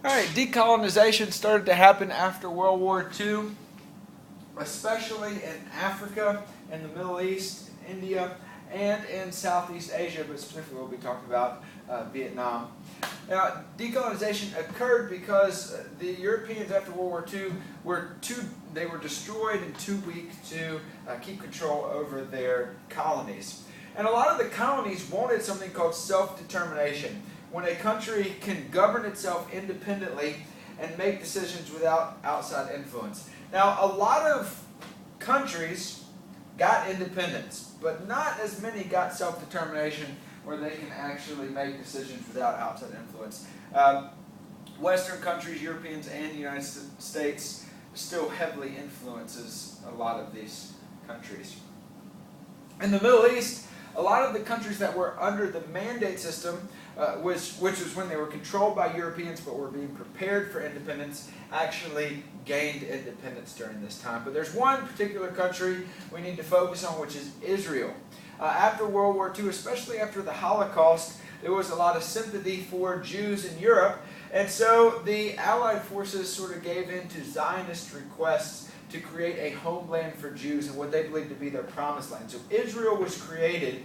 All right, decolonization started to happen after World War II, especially in Africa, in the Middle East, in India, and in Southeast Asia, but specifically we'll be talking about Vietnam. Now, decolonization occurred because the Europeans after World War II they were destroyed and too weak to keep control over their colonies. And a lot of the colonies wanted something called self-determination, when a country can govern itself independently and make decisions without outside influence. Now, a lot of countries got independence, but not as many got self-determination where they can actually make decisions without outside influence. Western countries, Europeans, and the United States still heavily influences a lot of these countries. In the Middle East, a lot of the countries that were under the mandate system, which was when they were controlled by Europeans but were being prepared for independence, actually gained independence during this time. But there's one particular country we need to focus on, which is Israel. After World War II, especially after the Holocaust, there was a lot of sympathy for Jews in Europe, and so the Allied forces sort of gave in to Zionist requests to create a homeland for Jews in what they believed to be their promised land. So Israel was created,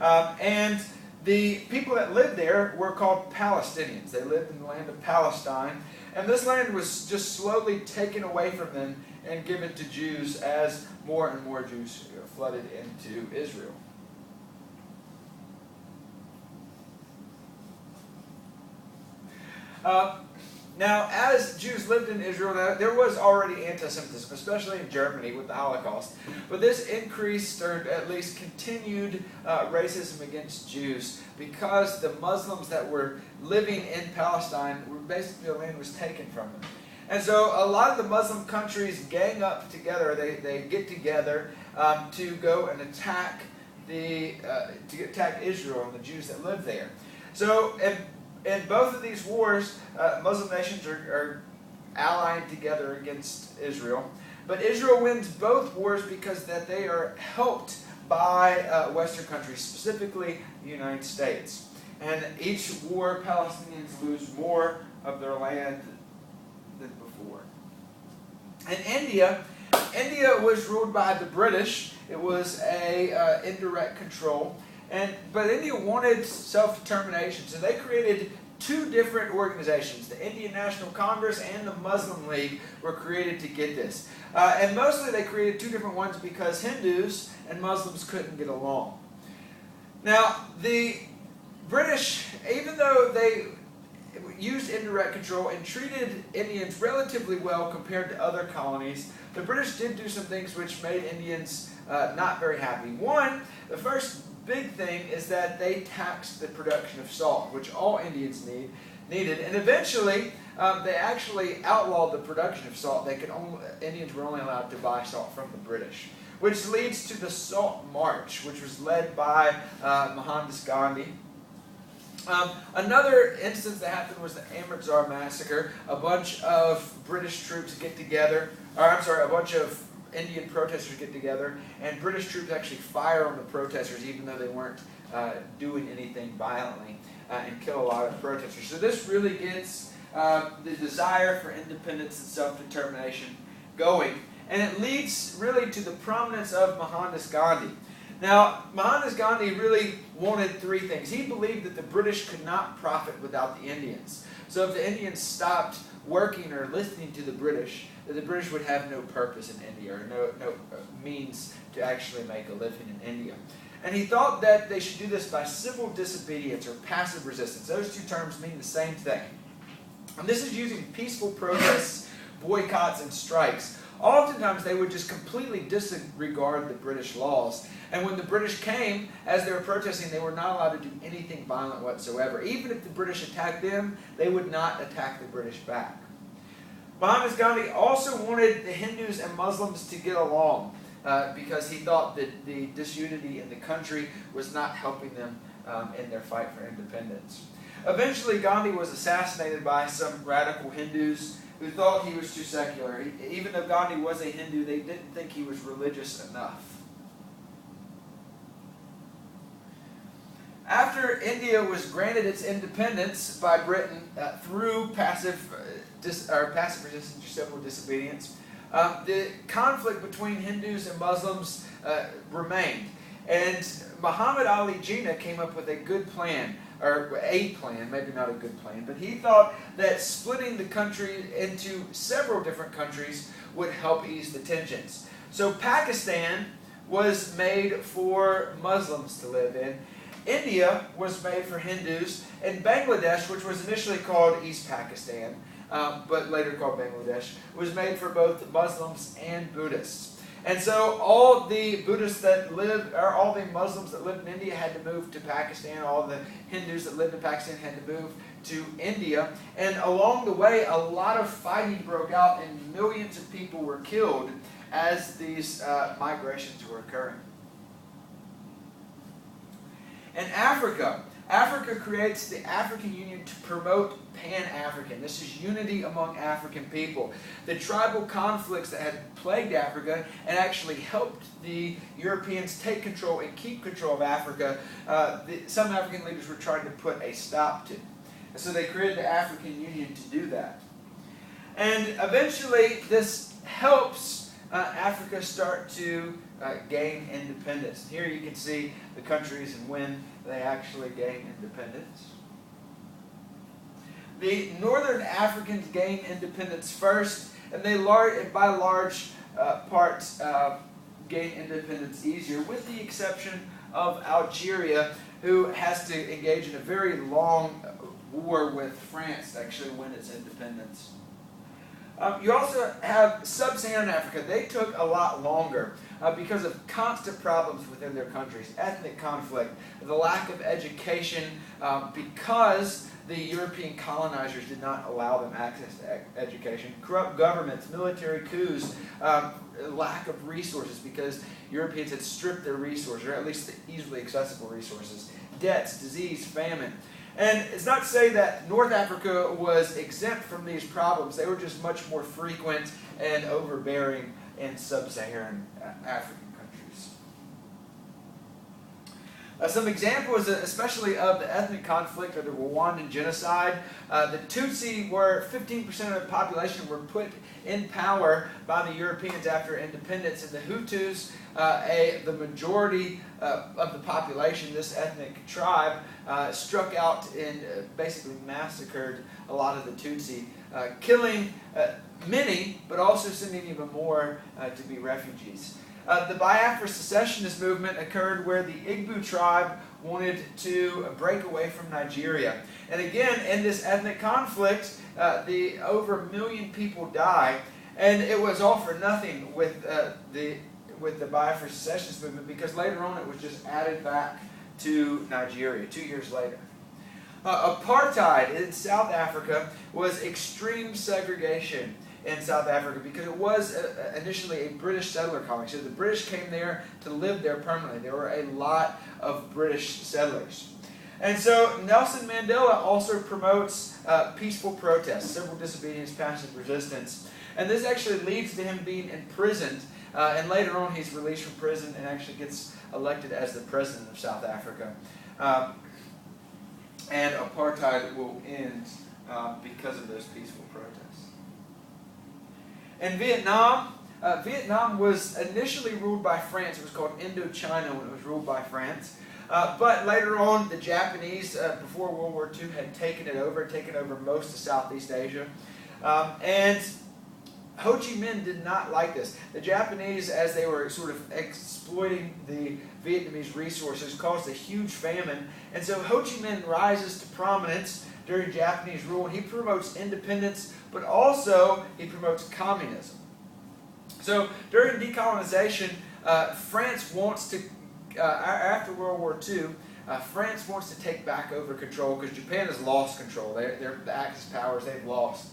and the people that lived there were called Palestinians. They lived in the land of Palestine, and this land was just slowly taken away from them and given to Jews as more and more Jews flooded into Israel. Now, as Jews lived in Israel, there was already anti-Semitism, especially in Germany with the Holocaust. But this increased, or at least continued, racism against Jews because the Muslims that were living in Palestine, were basically the land was taken from them. And so a lot of the Muslim countries gang up together, they get together to go and attack attack Israel and the Jews that live there. So, in both of these wars, Muslim nations are allied together against Israel. But Israel wins both wars because that they are helped by Western countries, specifically the United States. And each war, Palestinians lose more of their land than before. In India was ruled by the British. It was a indirect control. But India wanted self-determination, so they created two different organizations. The Indian National Congress and the Muslim League were created to get this. And mostly they created two different ones because Hindus and Muslims couldn't get along. Now, the British, even though they used indirect control and treated Indians relatively well compared to other colonies, the British did do some things which made Indians not very happy. One, the first big thing is that they taxed the production of salt, which all Indians needed, and eventually they actually outlawed the production of salt. Indians were only allowed to buy salt from the British, which leads to the Salt March, which was led by Mohandas Gandhi. Another instance that happened was the Amritsar massacre. A bunch of British troops get together, a bunch of Indian protesters get together, and British troops actually fire on the protesters even though they weren't doing anything violently, and kill a lot of protesters. So this really gets the desire for independence and self-determination going, and it leads really to the prominence of Mohandas Gandhi. Now, Mohandas Gandhi really wanted three things. He believed that the British could not profit without the Indians. So if the Indians stopped working or listening to the British, that the British would have no purpose in India, or no means to actually make a living in India. And he thought that they should do this by civil disobedience or passive resistance. Those two terms mean the same thing. And this is using peaceful protests, boycotts, and strikes. Oftentimes they would just completely disregard the British laws. And when the British came, as they were protesting, they were not allowed to do anything violent whatsoever. Even if the British attacked them, they would not attack the British back. Mohandas Gandhi also wanted the Hindus and Muslims to get along because he thought that the disunity in the country was not helping them in their fight for independence. Eventually, Gandhi was assassinated by some radical Hindus who thought he was too secular. Even though Gandhi was a Hindu, they didn't think he was religious enough. After India was granted its independence by Britain through passive resistance or civil disobedience, the conflict between Hindus and Muslims remained. And Muhammad Ali Jinnah came up with a good plan, or a plan, maybe not a good plan, but he thought that splitting the country into several different countries would help ease the tensions. So Pakistan was made for Muslims to live in. India was made for Hindus, and Bangladesh, which was initially called East Pakistan, but later called Bangladesh, was made for both Muslims and Buddhists. And so all the Buddhists that lived, or all the Muslims that lived in India had to move to Pakistan. All the Hindus that lived in Pakistan had to move to India. And along the way, a lot of fighting broke out and millions of people were killed as these migrations were occurring. In Africa, Africa creates the African Union to promote Pan-African. This is unity among African people. The tribal conflicts that had plagued Africa and actually helped the Europeans take control and keep control of Africa, some African leaders were trying to put a stop to. And so they created the African Union to do that. And eventually this helps Africa start to gain independence. Here you can see the countries and when they actually gain independence. The Northern Africans gained independence first, and they by large parts gained independence easier, with the exception of Algeria, who has to engage in a very long war with France to actually win its independence. You also have Sub-Saharan Africa. They took a lot longer because of constant problems within their countries, ethnic conflict, the lack of education, because the European colonizers did not allow them access to education, corrupt governments, military coups, lack of resources because Europeans had stripped their resources, or at least the easily accessible resources, debts, disease, famine. And it's not to say that North Africa was exempt from these problems. They were just much more frequent and overbearing in Sub-Saharan African countries. Some examples, especially of the ethnic conflict or the Rwandan genocide. The Tutsi were 15% of the population were put in power by the Europeans after independence, and the Hutus, the majority of the population, this ethnic tribe, struck out and basically massacred a lot of the Tutsi, killing many, but also sending even more to be refugees. The Biafra secessionist movement occurred where the Igbo tribe wanted to break away from Nigeria. And again, in this ethnic conflict, over 1 million people died, and it was all for nothing with the Biafra secessionist movement, because later on it was just added back to Nigeria 2 years later. Apartheid in South Africa was extreme segregation in South Africa because it was initially a British settler colony. So the British came there to live there permanently. There were a lot of British settlers. And so Nelson Mandela also promotes peaceful protests, civil disobedience, passive resistance. And this actually leads to him being imprisoned. And later on he's released from prison and actually gets elected as the president of South Africa. And apartheid will end because of those peaceful protests. In Vietnam, Vietnam was initially ruled by France. It was called Indochina when it was ruled by France. But later on, the Japanese, before World War II, had taken over most of Southeast Asia. And Ho Chi Minh did not like this. The Japanese, as they were sort of exploiting the Vietnamese resources, caused a huge famine. And so Ho Chi Minh rises to prominence during Japanese rule, and he promotes independence, but also he promotes communism. So during decolonization, France wants to, after World War II, France wants to take back over control because Japan has lost control. They're the Axis powers, they've lost.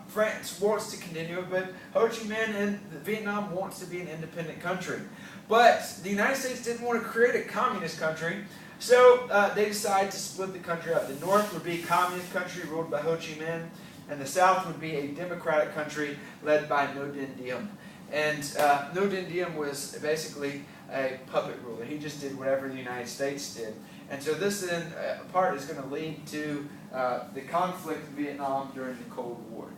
France wants to continue, but Ho Chi Minh and Vietnam wants to be an independent country. But the United States didn't want to create a communist country, so they decided to split the country up. The North would be a communist country ruled by Ho Chi Minh, and the South would be a democratic country led by Ngo Dinh Diem. And Ngo Dinh Diem was basically a puppet ruler. He just did whatever the United States did. And so this in part is going to lead to the conflict in Vietnam during the Cold War.